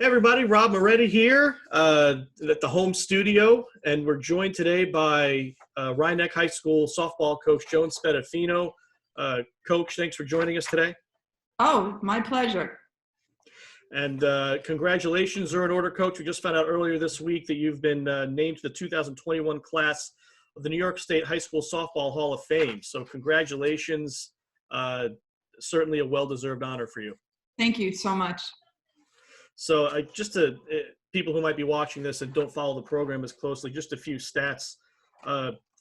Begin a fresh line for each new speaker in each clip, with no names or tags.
Hey everybody, Rob Moretti here at the home studio, and we're joined today by Rhinebeck High School softball coach Joan Spedafino. Coach, thanks for joining us today.
Oh, my pleasure.
And congratulations are in order, Coach. We just found out earlier this week that you've been named to the 2021 class of the New York State High School Softball Hall of Fame. So congratulations. Certainly a well-deserved honor for you.
Thank you so much.
So just to people who might be watching this and don't follow the program as closely, just a few stats.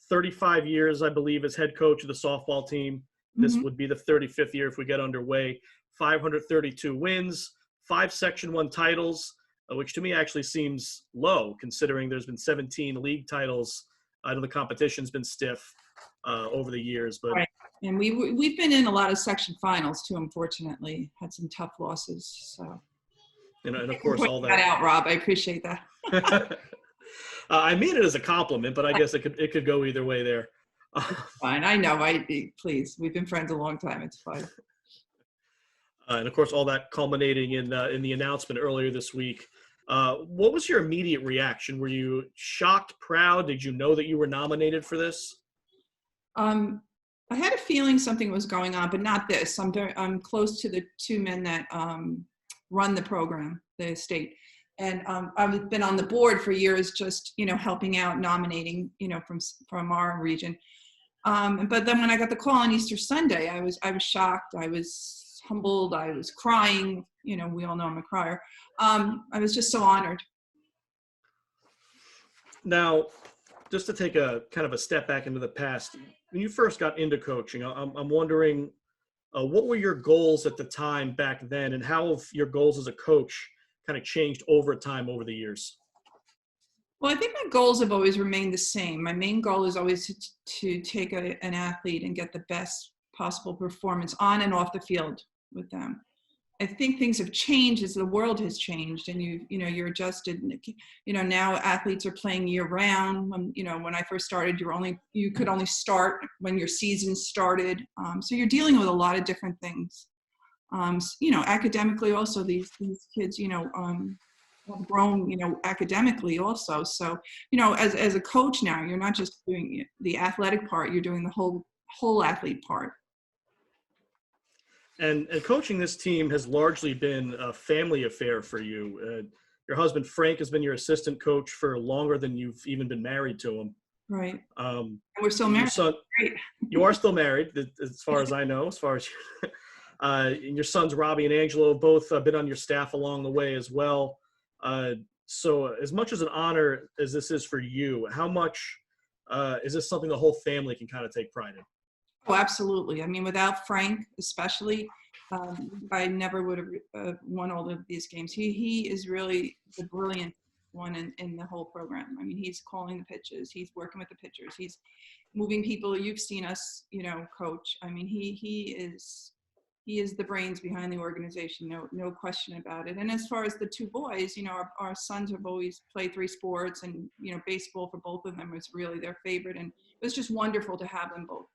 35 years, I believe, as head coach of the softball team. This would be the 35th year if we get underway. 532 wins, 5 Section 1 titles, which to me actually seems low considering there's been 17 league titles. I know the competition's been stiff over the years. But
right. And we've been in a lot of section finals too, unfortunately. Had some tough losses, so.
And of course, all that
out, Rob. I appreciate that.
I mean it as a compliment, but I guess it could go either way there.
Fine, I know. Please, we've been friends a long time. It's fine.
And of course, all that culminating in the announcement earlier this week. What was your immediate reaction? Were you shocked, proud? Did you know that you were nominated for this?
I had a feeling something was going on, but not this. I'm close to the two men that run the program, the state. And I've been on the board for years, just, helping out, nominating, from our region. But then when I got the call on Easter Sunday, I was shocked. I was humbled. I was crying. We all know I'm a crier. I was just so honored.
Now, just to take a kind of a step back into the past, when you first got into coaching, I'm wondering, what were your goals at the time back then, and how have your goals as a coach kind of changed over time over the years?
Well, I think my goals have always remained the same. My main goal is always to take an athlete and get the best possible performance on and off the field with them. I think things have changed as the world has changed, and you're adjusted. Now athletes are playing year round. When I first started, you could only start when your season started. So you're dealing with a lot of different things. Academically also, these kids, have grown, academically also. So, as a coach now, you're not just doing the athletic part; you're doing the whole athlete part.
And coaching this team has largely been a family affair for you. Your husband, Frank, has been your assistant coach for longer than you've even been married to him.
Right. And we're still married.
Great. You are still married, as far as I know, as far as you. And your sons, Robbie and Angelo, have both been on your staff along the way as well. So as much as an honor as this is for you, how much is this something the whole family can kind of take pride in?
Oh, absolutely. I mean, without Frank, especially, I never would have won all of these games. He is really the brilliant one in the whole program. I mean, he's calling the pitches. He's working with the pitchers. He's moving people. You've seen us, coach. I mean, he is the brains behind the organization. No question about it. And as far as the two boys, our sons have always played 3 sports, and, baseball for both of them was really their favorite. And it was just wonderful to have them both.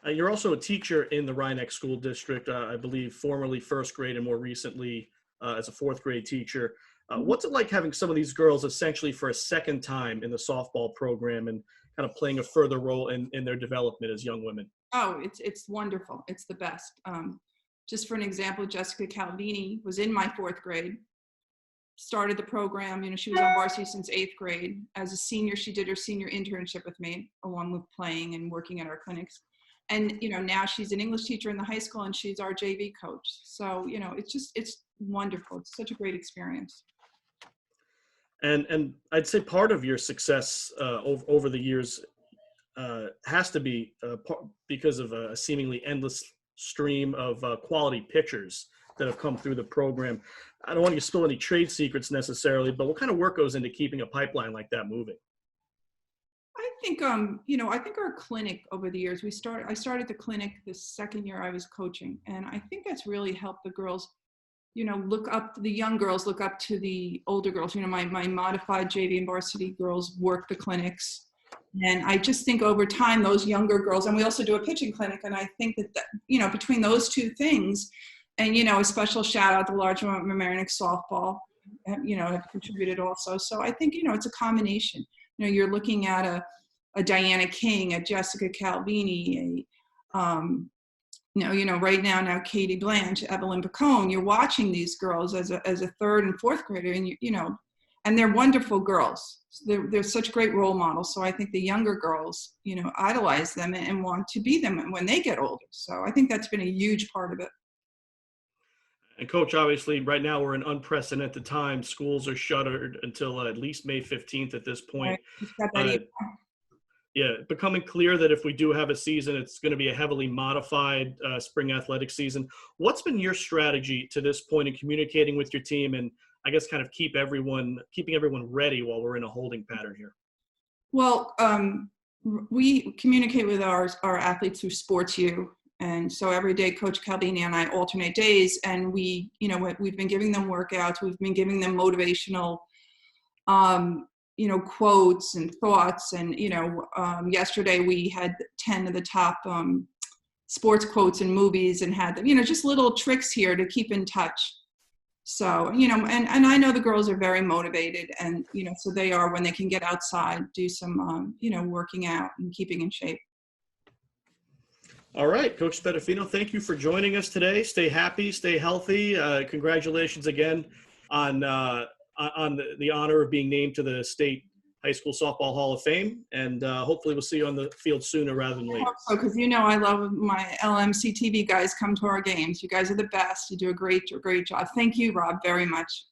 You're also a teacher in the Rhinebeck School District, I believe formerly first grade and more recently as a 4th grade teacher. What's it like having some of these girls essentially for a second time in the softball program and kind of playing a further role in their development as young women?
Oh, it's wonderful. It's the best. Just for an example, Jessica Calvini was in my 4th grade, started the program. She was on varsity since 8th grade. As a senior, she did her senior internship with me, along with playing and working at our clinics. And, now she's an English teacher in the high school, and she's our JV coach. So, it's wonderful. It's such a great experience.
And I'd say part of your success over the years has to be because of a seemingly endless stream of quality pitchers that have come through the program. I don't want you to spill any trade secrets necessarily, but what kind of work goes into keeping a pipeline like that moving?
I think, I think our clinic over the years, I started the clinic the second year I was coaching. And I think that's really helped the girls, the young girls look up to the older girls. My modified JV and varsity girls work the clinics. And I just think over time, those younger girls, and we also do a pitching clinic. And I think that, between those two things, And, a special shout out to Largemont Mamaroneck softball, have contributed also. So I think, it's a combination. You're looking at a Diana King, a Jessica Calvini, right now Katie Blanche, Evelyn Pacone. You're watching these girls as a third and fourth grader, and and they're wonderful girls. They're such great role models. So I think the younger girls, idolize them and want to be them when they get older. So I think that's been a huge part of it.
And Coach, obviously, right now we're in unprecedented times. Schools are shuttered until at least May 15th at this point. Yeah, becoming clear that if we do have a season, it's going to be a heavily modified spring athletic season. What's been your strategy to this point in communicating with your team and I guess kind of keeping everyone ready while we're in a holding pattern here?
Well, we communicate with our athletes through Sports U. And so every day, Coach Calvini and I alternate days, and we've been giving them workouts. We've been giving them motivational, quotes and thoughts. And, yesterday we had 10 of the top sports quotes and movies and had them, just little tricks here to keep in touch. So, and I know the girls are very motivated and, so they are when they can get outside, do some, working out and keeping in shape.
All right, Coach Spedafino, thank you for joining us today. Stay happy, stay healthy. Congratulations again on the honor of being named to the State High School Softball Hall of Fame. And hopefully we'll see you on the field sooner rather than later. I hope
so, because I love my LMC TV guys come to our games. You guys are the best. You do a great job. Thank you, Rob, very much.